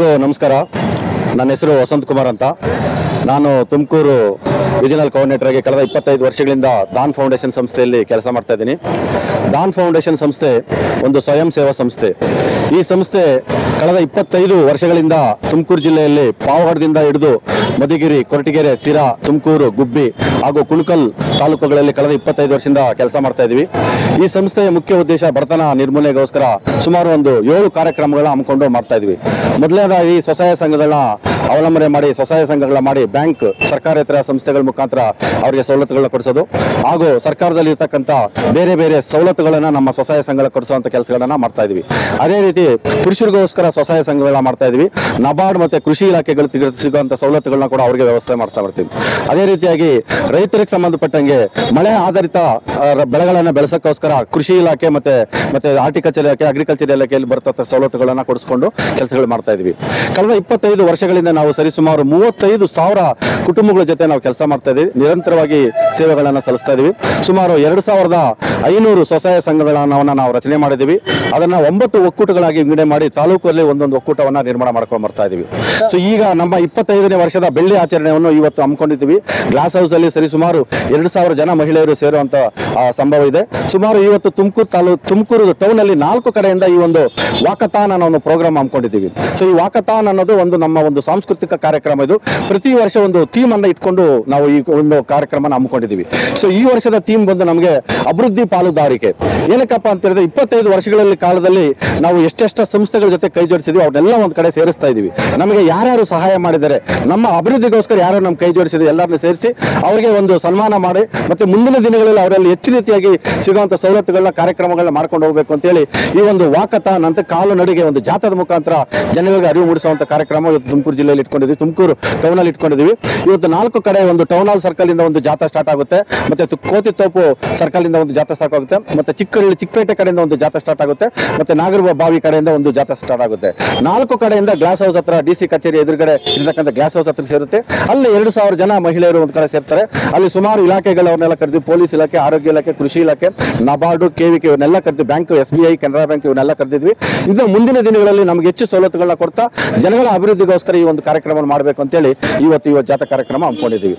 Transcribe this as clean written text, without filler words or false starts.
ಎಲ್ಲರಿಗೂ ನಮಸ್ಕಾರ. ನನ್ನ ಹೆಸರು ವಸಂತ್ ಕುಮಾರ್ ಅಂತ. ನಾನು ತುಮಕೂರು ರೀಜನಲ್ ಕೋಆರ್ಡಿನೇಟರ್ ಆಗಿ ಕಳೆದ 25 ವರ್ಷಗಳಿಂದ ದಾನ್ ಫೌಂಡೇಶನ್ ಸಂಸ್ಥೆಯಲ್ಲಿ ಕೆಲಸ ಮಾಡ್ತಾ ಇದ್ದೀನಿ. ದಾನ್ ಫೌಂಡೇಶನ್ ಸಂಸ್ಥೆ ಒಂದು ಸ್ವಯಂ ಸೇವಾ ಸಂಸ್ಥೆ. ಈ ಸಂಸ್ಥೆ ಕಳೆದ 25 ವರ್ಷಗಳಿಂದ ತುಮಕೂರು ಜಿಲ್ಲೆಯಲ್ಲಿ ಪಾವಗಡದಿಂದ ಹಿಡಿದು ಮಧುಗಿರಿ, ಕೊರಟಗೆರೆ, ಸಿರಾ, ತುಮಕೂರು, ಗುಬ್ಬಿ ಹಾಗೂ ಕುಣಕಲ್ ತಾಲೂಕುಗಳಲ್ಲಿ ಕಳೆದ 25 ವರ್ಷದಿಂದ ಕೆಲಸ ಮಾಡ್ತಾ ಇದ್ದೀವಿ. ಈ ಸಂಸ್ಥೆಯ ಮುಖ್ಯ ಉದ್ದೇಶ ಬಡತನ ನಿರ್ಮೂಲನೆಗೋಸ್ಕರ ಸುಮಾರು ಒಂದು 7 ಕಾರ್ಯಕ್ರಮಗಳನ್ನ ಹಮ್ಮಿಕೊಂಡು ಮಾಡ್ತಾ ಇದ್ವಿ. ಮೊದಲನೇದಾಗಿ ಸ್ವಸಹಾಯ ಸಂಘಗಳನ್ನ ಅವಲಂಬನೆ ಮಾಡಿ, ಸ್ವಸಹಾಯ ಸಂಘಗಳನ್ನ ಮಾಡಿ ಬ್ಯಾಂಕ್, ಸರ್ಕಾರೇತರ ಸಂಸ್ಥೆಗಳ ಮುಖಾಂತರ ಅವರಿಗೆ ಸವಲತ್ತುಗಳನ್ನ ಕೊಡಿಸೋದು ಹಾಗೂ ಸರ್ಕಾರದಲ್ಲಿ ಇರ್ತಕ್ಕಂಥ ಬೇರೆ ಬೇರೆ ಸವಲತ್ತುಗಳನ್ನ ನಮ್ಮ ಸ್ವಸಹಾಯ ಸಂಘಗಳ ಕೊಡಿಸುವಂತ ಕೆಲಸಗಳನ್ನ ಮಾಡ್ತಾ ಇದ್ವಿ. ಅದೇ ರೀತಿ ಪುರುಷರಿಗೋಸ್ಕರ ಸ್ವಸಹಾಯ ಸಂಘಗಳನ್ನ ಮಾಡ್ತಾ ಇದ್ವಿ. ನಬಾರ್ಡ್ ಮತ್ತೆ ಕೃಷಿ ಇಲಾಖೆಗಳು ಸಿಗುವಂತ ಸವಲತ್ತುಗಳನ್ನ ಕೂಡ ಅವರಿಗೆ ವ್ಯವಸ್ಥೆ ಮಾಡ್ತಾ ಬರ್ತೀವಿ. ಅದೇ ರೀತಿಯಾಗಿ ರೈತರಿಗೆ ಸಂಬಂಧಪಟ್ಟಂಗೆ ಮಳೆ ಆಧಾರಿತ ಬೆಳೆಗಳನ್ನ ಬೆಳೆಸೋಕ್ಕೋಸ್ಕರ ಕೃಷಿ ಇಲಾಖೆ ಮತ್ತೆ ಹಾರ್ಟಿಕಲ್ಚರ್ ಇಲಾಖೆ, ಅಗ್ರಿಕಲ್ಚರ್ ಇಲಾಖೆಯಲ್ಲಿ ಬರ್ತಕ್ಕ ಸವಲತ್ತುಗಳನ್ನ ಕೊಡಿಸ್ಕೊಂಡು ಕೆಲಸಗಳು ಮಾಡ್ತಾ ಇದ್ವಿ. ಕಳೆದ 25 ವರ್ಷಗಳಿಂದ ನಾವು ಸರಿಸುಮಾರು 35,000 ಕುಟುಂಬಗಳ ಜೊತೆ ನಾವು ಕೆಲಸ ಮಾಡ್ತಾ ಇದ್ದೀವಿ. ನಿರಂತರವಾಗಿ ಸೇವೆಗಳನ್ನ ಸಲ್ಲಿಸ್ತಾ ಇದೀವಿ. ಸುಮಾರು 2,500 ಸ್ವಸಹಾಯ ಸಂಘಗಳನ್ನ ನಾವು ರಚನೆ ಮಾಡಿದ್ದೀವಿ. ಅದನ್ನ 9 ಒಕ್ಕೂಟಗಳಾಗಿ ವಿಂಗಡಣೆ ಮಾಡಿ ತಾಲೂಕಲ್ಲಿ ಒಂದೊಂದು ಒಕ್ಕೂಟವನ್ನ ನಿರ್ಮಾಣ ಮಾಡ್ಕೊಂಡು ಬರ್ತಾ ಇದೀವಿ. ಸೊ ಈಗ ನಮ್ಮ 25ನೇ ವರ್ಷದ ಬೆಳ್ಳಿ ಆಚರಣೆಯನ್ನು ಇವತ್ತು ಹಮ್ಮಿಕೊಂಡಿದ್ದೀವಿ. ಗ್ಲಾಸ್ ಹೌಸ್ ಅಲ್ಲಿ ಸರಿಸುಮಾರು 2,000 ಜನ ಮಹಿಳೆಯರು ಸೇರುವಂತ ಸಂಭವ ಇದೆ. ಸುಮಾರು ಇವತ್ತು ತುಮಕೂರು ಟೌನ್ ಅಲ್ಲಿ 4 ಕಡೆಯಿಂದ ಈ ಒಂದು ವಾಕಥಾನ್ ಅನ್ನೋ ಒಂದು ಪ್ರೋಗ್ರಾಮ್ ಹಮ್ಮಿಕೊಂಡಿದ್ದೀವಿ. ಸೊ ಈ ವಾಕಥಾನ್ ಅನ್ನೋದು ಒಂದು ನಮ್ಮ ಒಂದು ಸಾಂಸ್ಕೃತಿಕ ಕಾರ್ಯಕ್ರಮ. ಇದು ಪ್ರತಿ ವರ್ಷ ಒಂದು ಥೀಮ್ ಅನ್ನ ಇಟ್ಕೊಂಡು ನಾವು ಈ ಒಂದು ಕಾರ್ಯಕ್ರಮ ಹಮ್ಮಿಕೊಂಡಿದ್ದೀವಿ. ಸೊ ಈ ವರ್ಷದ ಥೀಮ್ ಬಂದು ನಮಗೆ ಅಭಿವೃದ್ಧಿ ಪಾಲುದಾರಿಕೆ. ಏನಕ್ಕಪ್ಪ ಅಂತ ಹೇಳಿದ್ರೆ 25 ವರ್ಷಗಳಲ್ಲಿ ಕಾಲದಲ್ಲಿ ನಾವು ಎಷ್ಟೆಷ್ಟು ಸಂಸ್ಥೆಗಳ ಜೊತೆ ಕೈ ಜೋಡಿಸಿದ್ವಿ, ಅವ್ರನ್ನೆಲ್ಲ ಒಂದು ಕಡೆ ಸೇರಿಸ್ತಾ ಇದೀವಿ. ನಮಗೆ ಯಾರ್ಯಾರು ಸಹಾಯ ಮಾಡಿದ್ದಾರೆ, ನಮ್ಮ ಅಭಿವೃದ್ಧಿಗೋಸ್ಕರ ಯಾರು ನಮ್ಮ ಕೈ ಜೋಡಿಸಿದ್ವಿ, ಎಲ್ಲರನ್ನು ಸೇರಿಸಿ ಅವರಿಗೆ ಒಂದು ಸನ್ಮಾನ ಮಾಡಿ ಮತ್ತೆ ಮುಂದಿನ ದಿನಗಳಲ್ಲಿ ಅವರಲ್ಲಿ ಹೆಚ್ಚಿನ ರೀತಿಯಾಗಿ ಸಿಗುವಂತ ಸವಲತ್ತುಗಳನ್ನ ಕಾರ್ಯಕ್ರಮಗಳನ್ನ ಮಾಡ್ಕೊಂಡು ಹೋಗ್ಬೇಕು ಅಂತ ಹೇಳಿ ಈ ಒಂದು ವಾಕಥಾನ್ ಅಂತ ಕಾಲು ನಡಿಗೆ ಒಂದು ಜಾಥಾದ ಮುಖಾಂತರ ಜನಗಳಿಗೆ ಅರಿವು ಮೂಡಿಸುವಂತ ಕಾರ್ಯಕ್ರಮ ಇವತ್ತು ತುಮಕೂರು ಜಿಲ್ಲೆಯಲ್ಲಿ ಇಟ್ಕೊಂಡಿದ್ವಿ, ತುಮಕೂರು ಟೌನ್ ಅಲ್ಲಿ ಇಟ್ಕೊಂಡಿದ್ವಿ. ಇವತ್ತು 4 ಕಡೆ ಒಂದು ಟೌನ್ ಹಾಲ್ ಸರ್ಕಲ್ ಇಂದ ಒಂದು ಜಾಥಾ ಸ್ಟಾರ್ಟ್ ಆಗುತ್ತೆ, ಮತ್ತೆ ಕೋತಿತೋಪು ಸರ್ಕಲ್ ಇಂದ ಒಂದು ಜಾಥಾ ಸ್ಟಾರ್ಟ್ ಆಗುತ್ತೆ, ಮತ್ತೆ ಚಿಕ್ಕಪೇಟೆ ಕಡೆಯಿಂದ ಒಂದು ಜಾಥಾ ಸ್ಟಾರ್ಟ್ ಆಗುತ್ತೆ, ಮತ್ತೆ ನಾಗರಬಾವಿ ಕಡೆಯಿಂದ ಒಂದು ಜಾಥಾ ಸ್ಟಾರ್ಟ್ ಆಗುತ್ತೆ. 4 ಕಡೆಯಿಂದ ಗ್ಲಾಸ್ ಹೌಸ್ ಹತ್ರ DC ಕಚೇರಿ ಎದುರುಗಡೆ ಇರತಕ್ಕಂಥ ಗ್ಲಾಸ್ ಹೌಸ್ ಹತ್ರ ಸೇರುತ್ತೆ. ಅಲ್ಲಿ 2,000 ಜನ ಮಹಿಳೆಯರು ಒಂದು ಕಡೆ ಸೇರ್ತಾರೆ. ಅಲ್ಲಿ ಸುಮಾರು ಇಲಾಖೆಗಳವನ್ನೆಲ್ಲ ಕರೆದು, ಪೊಲೀಸ್ ಇಲಾಖೆ, ಆರೋಗ್ಯ ಇಲಾಖೆ, ಕೃಷಿ ಇಲಾಖೆ, ನಬಾರ್ಡು, KVK ಇವನ್ನೆಲ್ಲ ಕರೆದು, ಬ್ಯಾಂಕ್, SBI, ಕೆನರಾ ಬ್ಯಾಂಕ್ ಇವನ್ನೆಲ್ಲ ಕರೆದಿದ್ವಿ. ಇನ್ನು ಮುಂದಿನ ದಿನಗಳಲ್ಲಿ ನಮ್ಗೆ ಹೆಚ್ಚು ಸವಲತ್ತುಗಳನ್ನ ಕೊಡ್ತಾ ಜನಗಳ ಅಭಿವೃದ್ಧಿಗೋಸ್ಕರ ಈ ಒಂದು ಕಾರ್ಯಕ್ರಮ ಮಾಡಬೇಕು ಅಂತೇಳಿ ಇವತ್ತು ಜಾಥಾ ಕಾರ್ಯಕ್ರಮ ಹಮ್ಮಿಕೊಂಡಿದ್ದೀವಿ.